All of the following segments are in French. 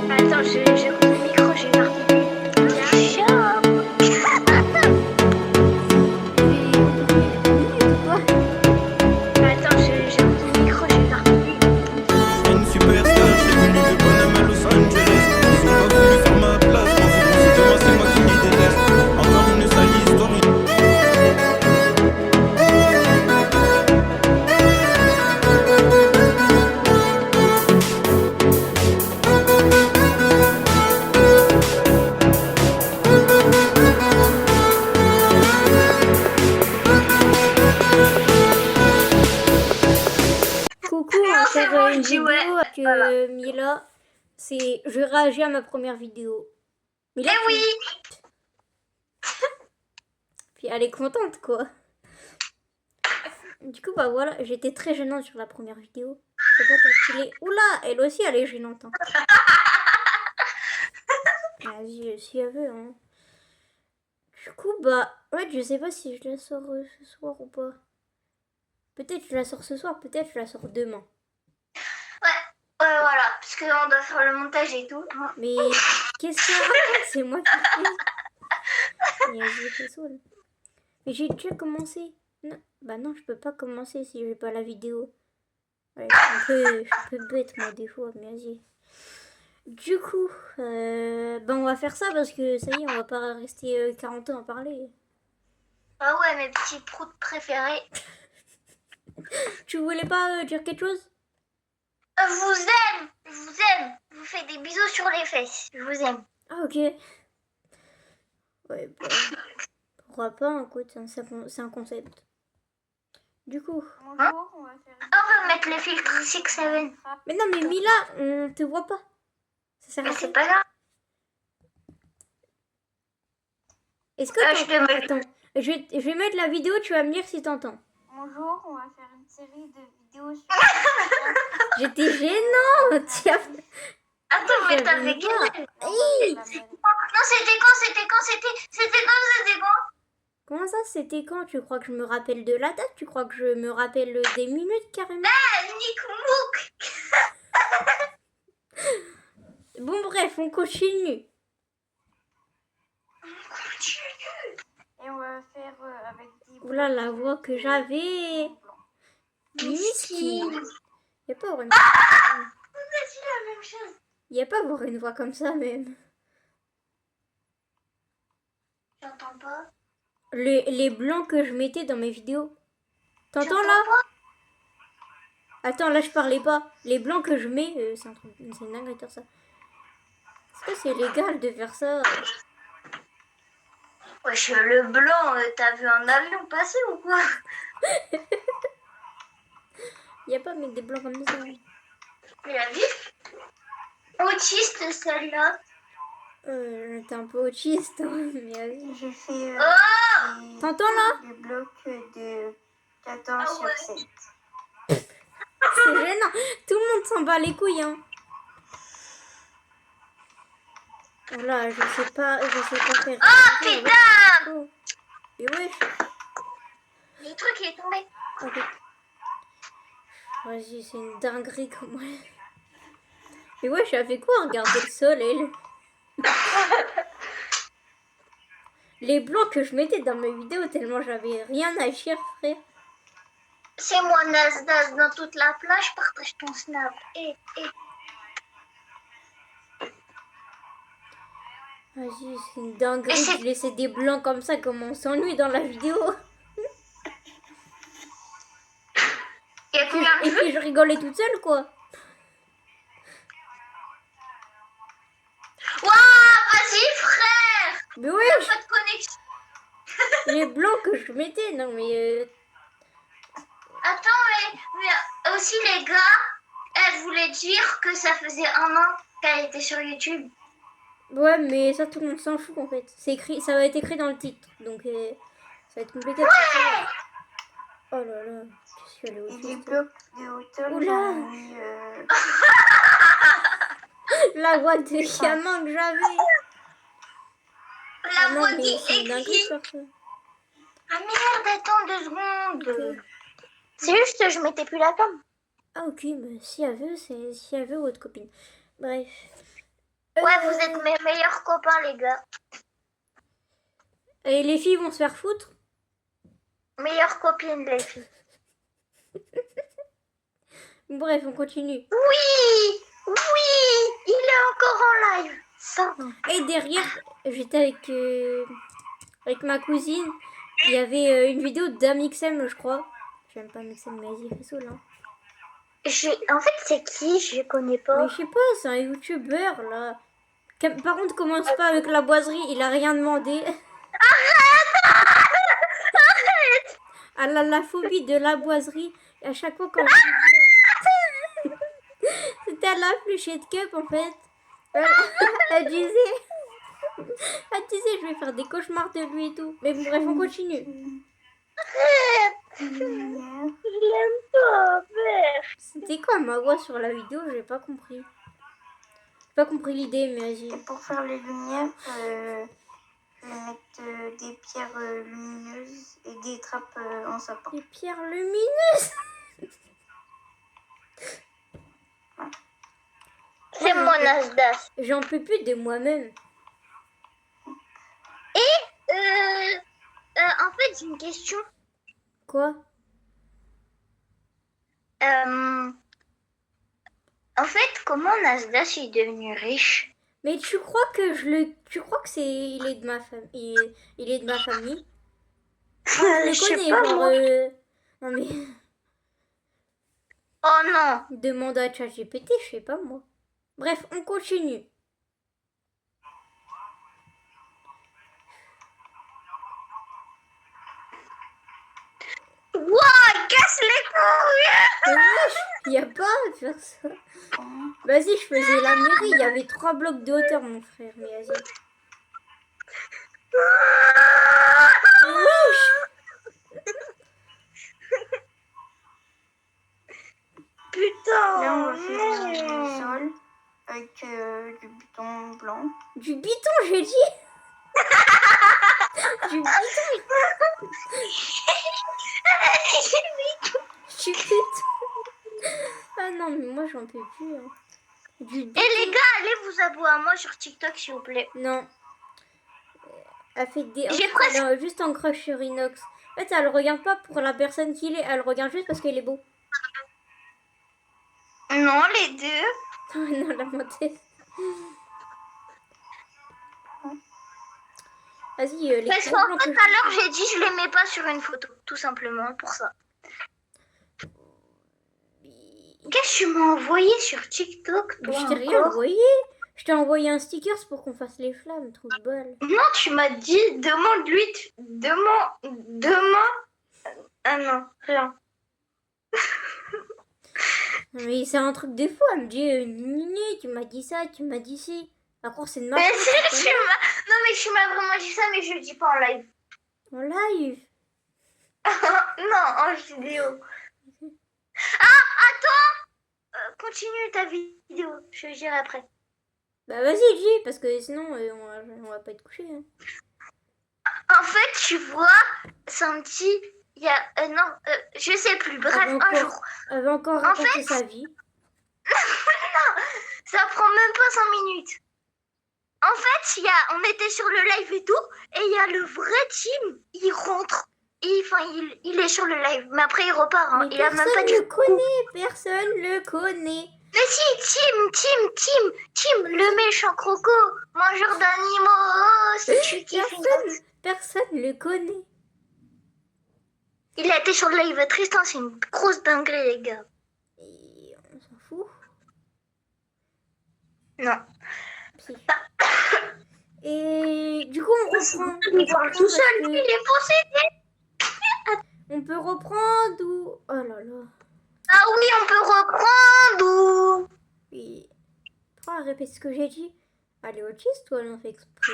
Attends, je coupe le micro, je vais leur dire ciao. Attends, je coupe le micro, je vais leur dire. Une superstar, j'ai venu de Panama à Los Angeles. Ils ont pas voulu faire ma place. M'en fous, de moi, c'est moi qui les déteste. Encore une sale histoire. Coucou, on va c'est faire bon, une je dis vidéo ouais. avec Voilà. Mila. Je réagis à ma première vidéo. Mila, Eh oui. puis elle est contente quoi. Du coup bah voilà, j'étais très gênante sur la première vidéo. Je sais pas calculer. Oula, elle aussi elle est gênante. Hein. Vas-y, si elle veut. Hein. Du coup bah ouais, je sais pas si je la sors ce soir ou pas. Peut-être je la sors ce soir, peut-être je la sors demain. Ouais, voilà, parce qu'on doit faire le montage et tout. Mais qu'est-ce qu'elle raconte? C'est moi qui fais. Mais vas-y, c'est saoul. Mais j'ai déjà commencé. Non. Bah non, je peux pas commencer si j'ai pas la vidéo. Ouais, je suis un peu bête moi des fois, mais vas-y. Du coup, bah on va faire ça parce que ça y est, on va pas rester 40 ans à parler. Ah ouais, mes petits proutes préférés. Tu voulais pas dire quelque chose? Je vous aime, je vous aime. Je vous fais des bisous sur les fesses. Je vous aime. Ah ok. Ouais, bah, pourquoi pas, écoute, c'est un concept. Du coup. Bonjour, on va faire. On va mettre le filtre 6-7. Mais non, mais Mila, on te voit pas. Ça sert à Mais rien. c'est pas grave. Est-ce que Je te mets. attends, je vais mettre la vidéo, tu vas me dire si t'entends. Bonjour, on va faire une série de vidéos sur J'étais gênante. Tiens. Attends, mais J'avais t'avais une quel voix. âge? Hey. Non, c'était quand? Comment ça, c'était quand? Tu crois que je me rappelle de la date? Tu crois que je me rappelle des minutes carrément? Nick Mouk. Bon bref, on continue. et on va faire avec des Oula, la voix que j'avais. Miski. Y a pas avoir une voix comme ça. On a dit la même chose. Y a pas avoir une voix comme ça même. J'entends pas. Les blancs que je mettais dans mes vidéos. T'entends J'entends là? pas. Attends, là je parlais pas. Les blancs que je mets, c'est un truc, c'est une dinguerie de faire ça. Est-ce que c'est légal de faire ça? Wesh, le blanc, t'as vu un avion passer ou quoi? Y a pas à mettre des blancs comme ça. Mais la vie autiste celle-là. T'es un peu autiste, hein, mais vas-y. J'ai fait Oh. T'entends là? des blocs de 14 Ah ouais. sur 7. C'est gênant. Tout le monde s'en bat les couilles, hein. Voilà, je sais pas faire. Oh putain! Oh. Mais wesh. Le truc il est tombé. Ok. Vas-y, c'est une dinguerie comme moi. Mais wesh, elle fait quoi? Regardez le sol, elle. Les blancs que je mettais dans mes vidéos tellement j'avais rien à dire, frère. C'est moi Nasdaq dans toute la plage, partage ton snap. Vas-y, c'est une dinguerie Mais c'est- de laisser des blancs comme ça, comme on s'ennuie dans la vidéo. Il y a combien de Et vues? puis je rigolais toute seule, quoi. Waouh, vas-y frère! Mais T'as wesh, pas de connexion. les blancs que je mettais, non mais... Attends, mais aussi les gars, elle voulait dire que ça faisait 1 an qu'elle était sur YouTube. Ouais, mais ça, tout le monde s'en fout, en fait. C'est écrit, ça va être écrit dans le titre, donc ça va être compliqué de faire ça. Oh là là, qu'est-ce qu'elle est Et des autiste. blocs de hauteur, Oula. j'en ai mis La voix de gamin que j'avais. La Ah non, voix mais qui c'est une dinguerie de écrit. faire ça. Ah merde, attends 2 secondes. Ok. C'est juste que je mettais plus la cam. Ah ok, bah, si elle veut, c'est si elle veut votre copine. Bref. Ouais, vous êtes mes meilleurs copains, les gars. Et les filles vont se faire foutre. Meilleures copines, les filles. Bref, on continue. Oui, oui, il est encore en live. Ça. Et derrière, j'étais avec ma cousine. Il y avait une vidéo d'Amixem, je crois. J'aime pas Amixem, mais vas-y, fais saoul, hein. En fait, c'est qui? Je connais pas. Mais je sais pas, c'est un youtubeur là. Par contre, commence pas avec la boiserie, il a rien demandé. Arrête. Elle a la phobie de la boiserie. Et à chaque fois quand c'était la fléchette cup en fait. Elle disait, je vais faire des cauchemars de lui et tout. Mais bon, bref, on continue. Arrête. Je l'aime pas, père. C'était quoi ma voix sur la vidéo? J'ai pas compris. J'ai pas compris l'idée, mais vas-y. Et pour faire les lumières, je vais mettre des pierres lumineuses et des trappes en sapin. Les pierres lumineuses. C'est mon Asdas. J'en peux plus de moi-même. En fait, j'ai une question. Quoi? En fait, comment Nasdaq est devenu riche? Mais tu crois que il est de ma famille, il est de ma famille? Je le Je sais connais, pas, genre, moi. non mais, Oh non. demande à ChatGPT, je sais pas moi. Bref, on continue. Wow, casse les couilles. Il y a pas à faire ça. Vas-y, je faisais la mairie, il y avait 3 blocs de hauteur, mon frère, mais vas-y. Putain. Là, on va faire du non. sol avec du béton blanc. Du biton, j'ai dit. Du biton. Du biton. Ah non, mais moi j'en peux plus. Hein. Du Et biton. les gars, allez vous abonner à moi sur TikTok, s'il vous plaît. Non. Elle fait des... J'ai Elle presque... est juste en crush sur Inox. En fait, elle regarde pas pour la personne qu'il est, elle regarde juste parce qu'il est beau. Non, les deux. Non, la montée. Vas-y, les Parce couleurs qu'en blancs fait, que tout à l'heure, j'ai dit je les mets pas sur une photo. Tout simplement pour ça. Qu'est-ce que tu m'as envoyé sur TikTok, Mais toi, je t'ai rien encore? envoyé. Je t'ai envoyé un sticker pour qu'on fasse les flammes, trou de balle. Non, tu m'as dit, demande-lui... Demande... Ah non, rien. Mais c'est un truc de fou, elle me dit, Nini, tu m'as dit ça, tu m'as dit ci. D'accord, c'est de ma Mais faute, si, c'est tu m'as... Non, mais tu m'as vraiment dit ça, mais je le dis pas en live. en live. Non, en vidéo. Ah, attends, continue ta vidéo, je le dirai après. Bah vas-y, dis, parce que sinon, on va pas être couché. Hein. En fait, tu vois, Santi, il y a... non, je sais plus, bref, un jour. Elle va encore En raconter fait, sa vie. ça prend même pas 5 minutes. En fait, on était sur le live et tout, et il y a le vrai team, il rentre. Il est sur le live, mais après il repart. Hein. Mais Il a même personne pas dit le connaît, personne le connaît. Mais si, Tim, le méchant croco, mangeur d'animaux, c'est celui qui fait... Personne le connaît. Il a été sur le live Tristan, c'est une grosse dinguerie, les gars. Et on s'en fout. Non. Si. Et du coup, on reprend. Il parle tout seul, il est possédé. On peut reprendre ou... Oh là là. Ah oui, on peut reprendre ou... Oui. Prends à répéter ce que j'ai dit. Allez, autiste, toi, on fait exprès.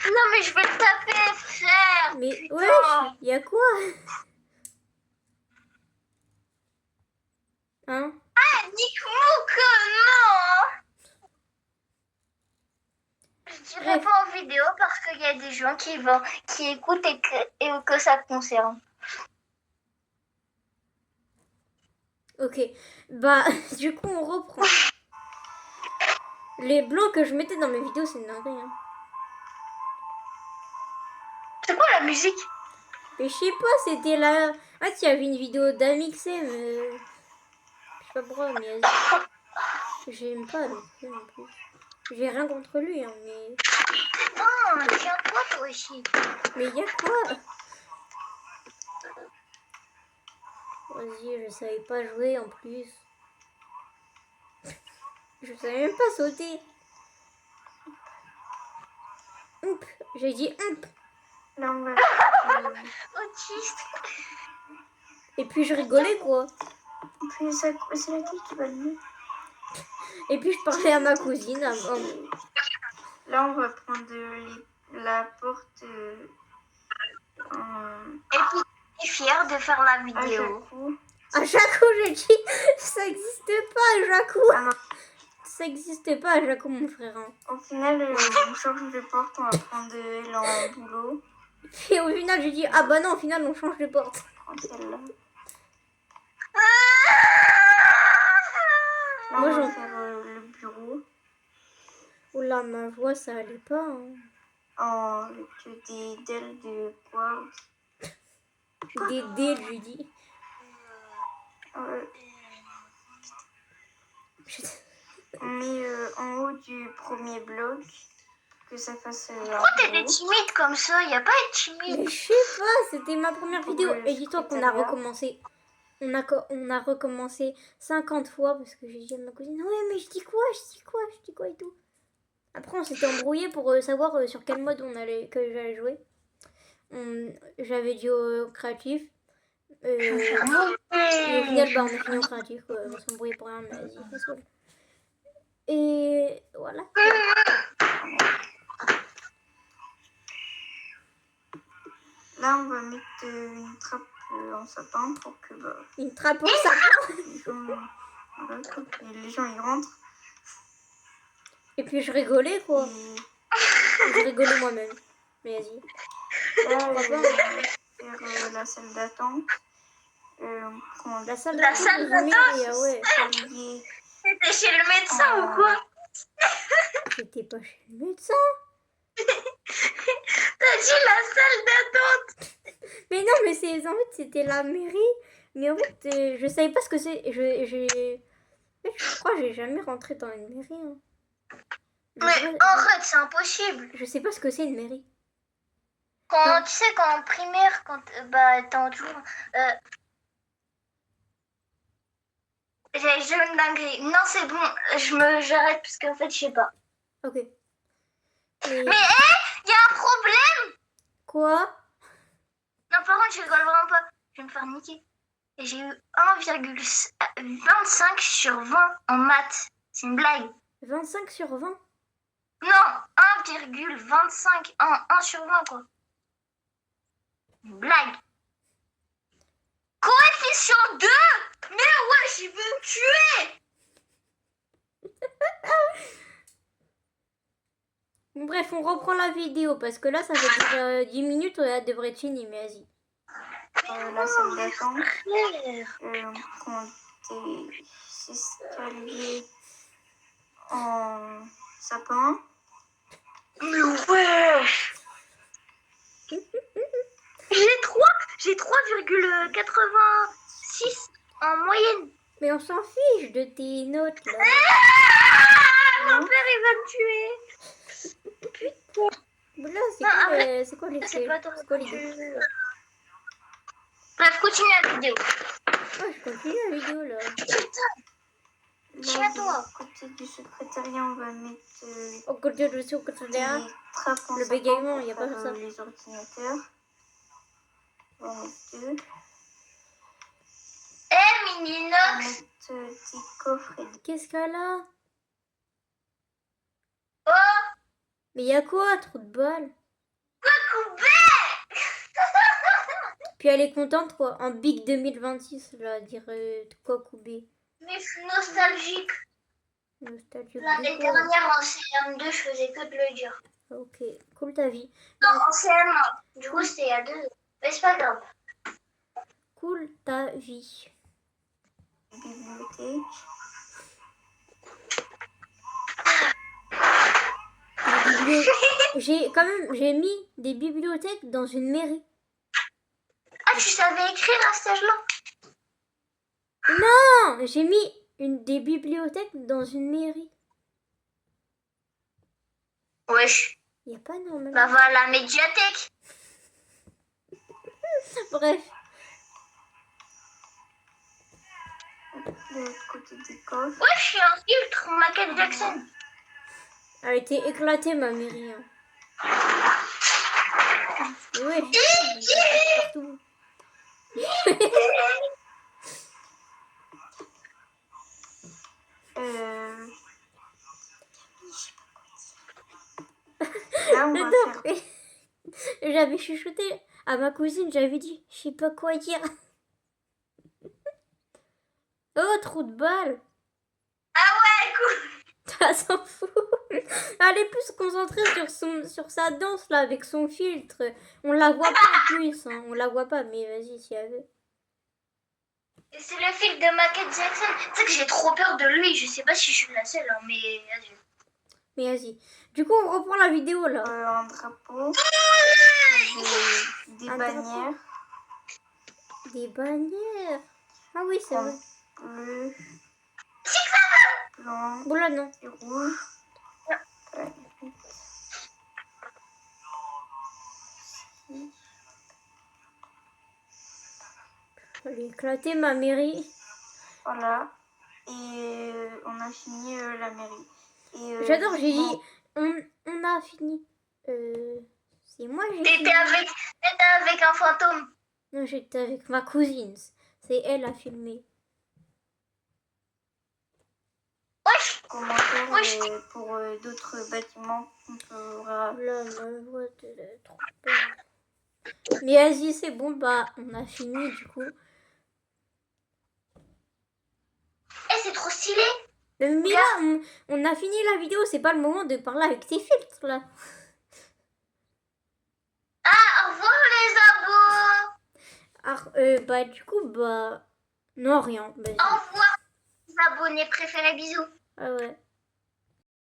Non, mais je vais le taper, frère. Mais putain. wesh, y a quoi? Hein? Ah, nique-moi que non. Je dirai Bref. pas en vidéo parce qu'il y a des gens qui écoutent et que ça concerne. Ok. Bah, du coup, on reprend. Les blancs que je mettais dans mes vidéos, c'est une dinguerie. Hein. C'est quoi la musique? Mais je sais pas, c'était là. Ah, il y avait une vidéo d'Amixem. Je sais pas pourquoi, mais j'aime pas Amixem en plus. J'ai rien contre lui, hein, mais. Oh, tiens-toi toi aussi. Mais y a quoi? Vas-y, je savais pas jouer en plus. Je savais même pas sauter. Hop, j'ai dit hop. Là, on va Autiste. Et puis je rigolais quoi. Puis c'est laquelle qui va le mieux? Et puis je parlais à ma cousine. Là, on va prendre la porte Et puis, je suis fière de faire la à vidéo. Jacou. À Jacou, j'ai dit, ça existe pas, Jacou. Ah non. Ça existe pas, Jacou, mon frère. Hein. Au final, on change de porte, on va prendre elle en boulot. Et au final, j'ai dit, ah bah non, au final, on change de porte. Prends celle-là. Là, Moi, on va j'en- faire le bureau Oula, ma voix, ça allait pas. Hein. avec des ailes de quartz. Des dés, je lui dis. On met en haut du premier bloc que ça fasse Pourquoi t'es timide comme ça? Y a pas à être timide. Mais je sais pas, c'était ma première Pour vidéo. le Et dis-toi qu'on a secrétariat. recommencé. On a recommencé 50 fois parce que j'ai dit à ma cousine, ouais, mais je dis quoi et tout. Après, on s'était embrouillé pour savoir sur quel mode que j'allais jouer. J'avais dit au créatif. Et au final, bah, on a fini au créatif. On s'est embrouillé pour rien, mais vas-y, ça saoule. Et voilà. Là, on va mettre une trappe en sapin pour que Une trappe en sapin. les gens ils rentrent. Et puis je rigolais, quoi. Et Je rigolais moi-même. Mais vas-y. là, on va faire la salle d'attente. La salle La salle d'attente. Ah ouais. T'étais chez le médecin ou quoi? J'étais pas chez le médecin. T'as dit la salle d'attente. Mais non, mais en fait, c'était la mairie. Mais en fait, je savais pas ce que c'est. Je crois que j'ai jamais rentré dans une mairie. Hein. Mais arrête, c'est impossible. Je sais pas ce que c'est une mairie. Quand tu sais, quand en primaire, quand t'es toujours. J'ai une dinguerie. Non, c'est bon, j'arrête parce qu'en fait, je sais pas. Ok. Mais y a un problème. Quoi? Non, par contre, je rigole vraiment pas. Je vais me faire niquer. Et j'ai eu 1,25 sur 20 en maths. C'est une blague. 25 sur 20? Non, 1,25 en 1 sur 20, quoi. Une blague. Coefficient 2. Mais ouais, j'ai veux me tuer. Bref, on reprend la vidéo parce que là, ça fait déjà 10 minutes, elle devrait être finie, mais vas-y. La salle d'attente. On prend des escaliers en sapin. Mais ouais. J'ai 3,86 en moyenne. Mais on s'en fiche de tes notes, là. Mon père, il va me tuer. Là, c'est quoi les C'est pas faits? ton C'est quoi l'idée? Bref, continue la vidéo. Ouais, je continue la vidéo, là. Tiens-toi. Du côté du secrétariat, on va mettre Au côté de ce côté-là. des trappes en Le sapin bégaiement, pour y a pas faire, ça. les ordinateurs. On va mettre deux. Eh, On Mininox. va mettre des coffres et des... Qu'est-ce qu'elle a? Oh, Mais y a quoi? Trop de balles. coupé. Puis elle est contente, quoi. En Big 2026, là, dire quoi, Koubé. Mais je suis nostalgique. Nostalgique. L'année dernière, en CM2, je faisais que de le dire. Ok, cool ta vie. Non, en CM1. Du coup, c'était il y a 2 ans. Mais c'est pas grave. Cool ta vie. bibliothèque. J'ai mis des bibliothèques dans une mairie. Ah, tu savais écrire à cet âge-là? Non, j'ai mis des bibliothèques dans une mairie. Wesh. Y a pas normalement. Bah voilà, médiathèque. Bref. De l'autre côté des coffres. Wesh, je suis un filtre, Michael Jackson. Elle a été éclatée, ma mairie. Hein. Mais ouais, partout. Là, on va J'adore. faire J'avais chuchoté à ma cousine, j'avais dit, je sais pas quoi dire. Oh, trou de balle. Ah ouais, cool. Elle s'en fout. Elle est plus concentrée sur sa danse là avec son filtre. On la voit pas en plus. Hein. On la voit pas, mais vas-y, si elle veut. Et c'est le filtre de Michael Jackson. Tu sais que j'ai trop peur de lui. Je sais pas si je suis la seule, hein, mais vas-y. Mais vas-y. Du coup, on reprend la vidéo là. un drapeau, des Un bannières, Des bannières. Ah oui, c'est vrai. bleu, blanc Bon là, non. et rouge. Elle a éclaté ma mairie. Voilà. Et on a fini la mairie. J'adore, j'ai bon, dit, on a fini. C'est moi, j'ai T'étais filmé. avec un fantôme. Non, j'étais avec ma cousine. C'est elle a filmé. Wesh. commentaire Wesh. pour d'autres bâtiments qu'on fera. Là, ma voix, t'es trop belle. Mais vas-y, c'est bon, bah, on a fini du coup. Eh, c'est trop stylé. Mais là, on a fini la vidéo, c'est pas le moment de parler avec tes filtres là. Ah, au revoir les abos. Alors, bah, du coup, bah. Non, rien. Vas-y. Au revoir les abonnés préférés. Bisous. Ah ouais.